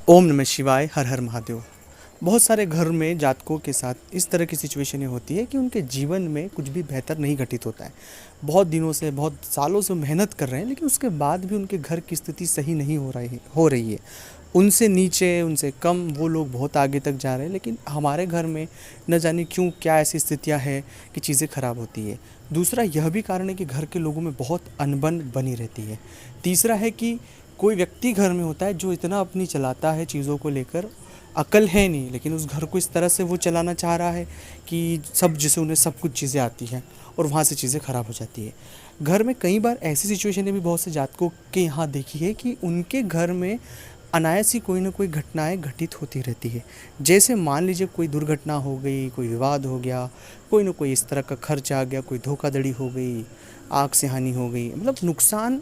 ओम नमः शिवाय, हर हर महादेव। बहुत सारे घर में जातकों के साथ इस तरह की सिचुएशनें होती है कि उनके जीवन में कुछ भी बेहतर नहीं घटित होता है। बहुत दिनों से, बहुत सालों से मेहनत कर रहे हैं, लेकिन उसके बाद भी उनके घर की स्थिति सही नहीं हो रही है। उनसे नीचे, उनसे कम वो लोग बहुत आगे तक जा रहे हैं, लेकिन हमारे घर में न जाने क्यों क्या ऐसी स्थितियाँ हैं कि चीज़ें ख़राब होती है। दूसरा यह भी कारण है कि घर के लोगों में बहुत अनबन बनी रहती है। तीसरा है कि कोई व्यक्ति घर में होता है जो इतना अपनी चलाता है चीज़ों को लेकर, अकल है नहीं, लेकिन उस घर को इस तरह से वो चलाना चाह रहा है कि सब, जैसे उन्हें सब कुछ चीज़ें आती हैं और वहाँ से चीज़ें ख़राब हो जाती है। घर में कई बार ऐसी सिचुएशनें भी बहुत से जातकों के यहाँ देखी है कि उनके घर में अनायास ही कोई ना कोई घटनाएं घटित होती रहती है। जैसे मान लीजिए कोई दुर्घटना हो गई, कोई विवाद हो गया, कोई ना कोई इस तरह का खर्च आ गया, कोई धोखाधड़ी हो गई, आग से हानि हो गई, मतलब नुकसान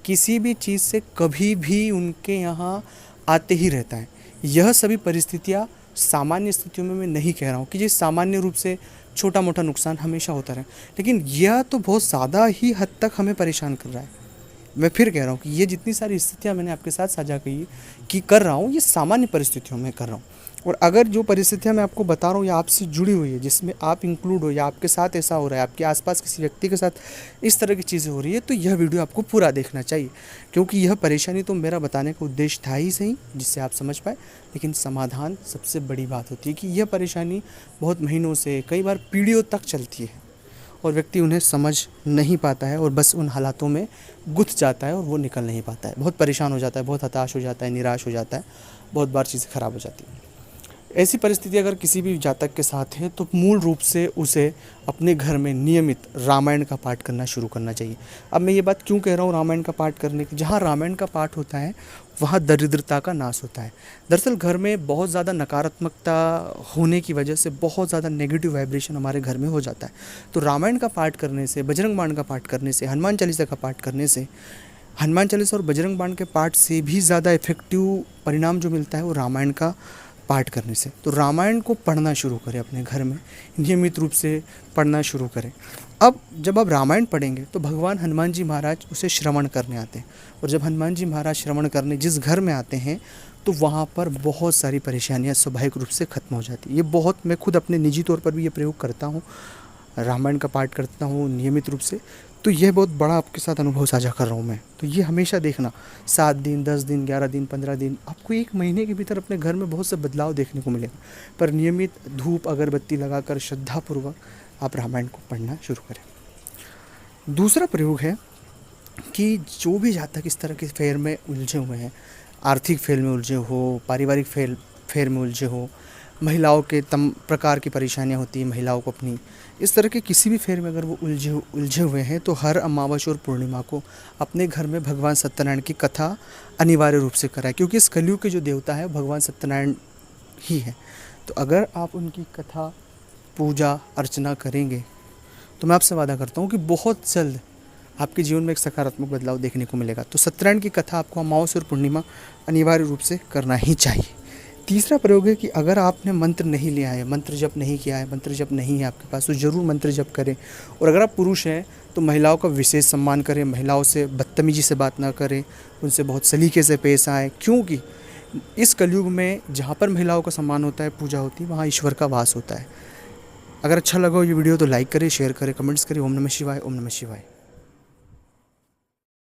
किसी भी चीज़ से कभी भी उनके यहाँ आते ही रहता है। यह सभी परिस्थितियाँ सामान्य स्थितियों में मैं नहीं कह रहा हूँ कि जी सामान्य रूप से छोटा मोटा नुकसान हमेशा होता रहे, लेकिन यह तो बहुत ज़्यादा ही हद तक हमें परेशान कर रहा है। मैं फिर कह रहा हूँ कि ये जितनी सारी स्थितियाँ मैंने आपके साथ साझा की कि कर रहा हूँ, ये सामान्य परिस्थितियों में कर रहा हूँ। और अगर जो परिस्थितियाँ मैं आपको बता रहा हूँ या आपसे जुड़ी हुई है, जिसमें आप इंक्लूड हो या आपके साथ ऐसा हो रहा है, आपके आसपास किसी व्यक्ति के साथ इस तरह की चीज़ें हो रही है, तो यह वीडियो आपको पूरा देखना चाहिए, क्योंकि यह परेशानी तो मेरा बताने का उद्देश्य था ही सही, जिससे आप समझ पाए, लेकिन समाधान सबसे बड़ी बात होती है कि यह परेशानी बहुत महीनों से, कई बार पीढ़ियों तक चलती है और व्यक्ति उन्हें समझ नहीं पाता है और बस उन हालातों में गुथ जाता है और वो निकल नहीं पाता है, बहुत परेशान हो जाता है, बहुत हताश हो जाता है, निराश हो जाता है, बहुत बार चीज़ें ख़राब हो जाती हैं। ऐसी परिस्थिति अगर किसी भी जातक के साथ है तो मूल रूप से उसे अपने घर में नियमित रामायण का पाठ करना शुरू करना चाहिए। अब मैं ये बात क्यों कह रहा हूँ रामायण का पाठ करने की? जहाँ रामायण का पाठ होता है वहाँ दरिद्रता का नाश होता है। दरअसल घर में बहुत ज़्यादा नकारात्मकता होने की वजह से बहुत ज़्यादा नेगेटिव वाइब्रेशन हमारे घर में हो जाता है। तो रामायण का पाठ करने से, बजरंग बाण का पाठ करने से, हनुमान चालीसा का पाठ करने से, हनुमान चालीसा और बजरंग बाण के पाठ से भी ज़्यादा इफेक्टिव परिणाम जो मिलता है वो रामायण का पाठ करने से। तो रामायण को पढ़ना शुरू करें, अपने घर में नियमित रूप से पढ़ना शुरू करें। अब जब आप रामायण पढ़ेंगे तो भगवान हनुमान जी महाराज उसे श्रवण करने आते हैं, और जब हनुमान जी महाराज श्रवण करने जिस घर में आते हैं तो वहाँ पर बहुत सारी परेशानियाँ स्वाभाविक रूप से ख़त्म हो जाती है। ये बहुत, मैं खुद अपने निजी तौर पर भी ये प्रयोग करता हूँ, रामायण का पाठ करता हूँ नियमित रूप से। तो यह बहुत बड़ा आपके साथ अनुभव साझा कर रहा हूँ मैं। तो ये हमेशा देखना, 7 दिन, 10 दिन, 11 दिन, 15 दिन, आपको 1 महीने के भीतर अपने घर में बहुत से बदलाव देखने को मिलेगा। पर नियमित धूप अगरबत्ती लगाकर श्रद्धापूर्वक आप रामायण को पढ़ना शुरू करें। दूसरा प्रयोग है कि जो भी जातक इस तरह के फेर में उलझे हुए हैं, आर्थिक फेर में उलझे हो, पारिवारिक फेर में उलझे हो, महिलाओं के तम प्रकार की परेशानियां होती हैं महिलाओं को अपनी, इस तरह के किसी भी फेर में अगर वो उलझे हुए हैं तो हर अमावस्या और पूर्णिमा को अपने घर में भगवान सत्यनारायण की कथा अनिवार्य रूप से कराएं, क्योंकि इस कलयुग के जो देवता है भगवान सत्यनारायण ही है। तो अगर आप उनकी कथा, पूजा अर्चना करेंगे तो मैं आपसे वादा करता हूँ कि बहुत जल्द आपके जीवन में एक सकारात्मक बदलाव देखने को मिलेगा। तो सत्यनारायण की कथा आपको अमावस्या और पूर्णिमा अनिवार्य रूप से करना ही चाहिए। तीसरा प्रयोग है कि अगर आपने मंत्र नहीं लिया है, मंत्र जप नहीं किया है, मंत्र जप नहीं है आपके पास, तो ज़रूर मंत्र जप करें। और अगर आप पुरुष हैं तो महिलाओं का विशेष सम्मान करें, महिलाओं से बदतमीजी से बात ना करें, उनसे बहुत सलीके से पेश आएँ, क्योंकि इस कलयुग में जहाँ पर महिलाओं का सम्मान होता है, पूजा होती है, वहाँ ईश्वर का वास होता है। अगर अच्छा लगा हो ये वीडियो तो लाइक करें, शेयर करें, कमेंट्स करें। ओम नमः शिवाय, ओम नमः शिवाय।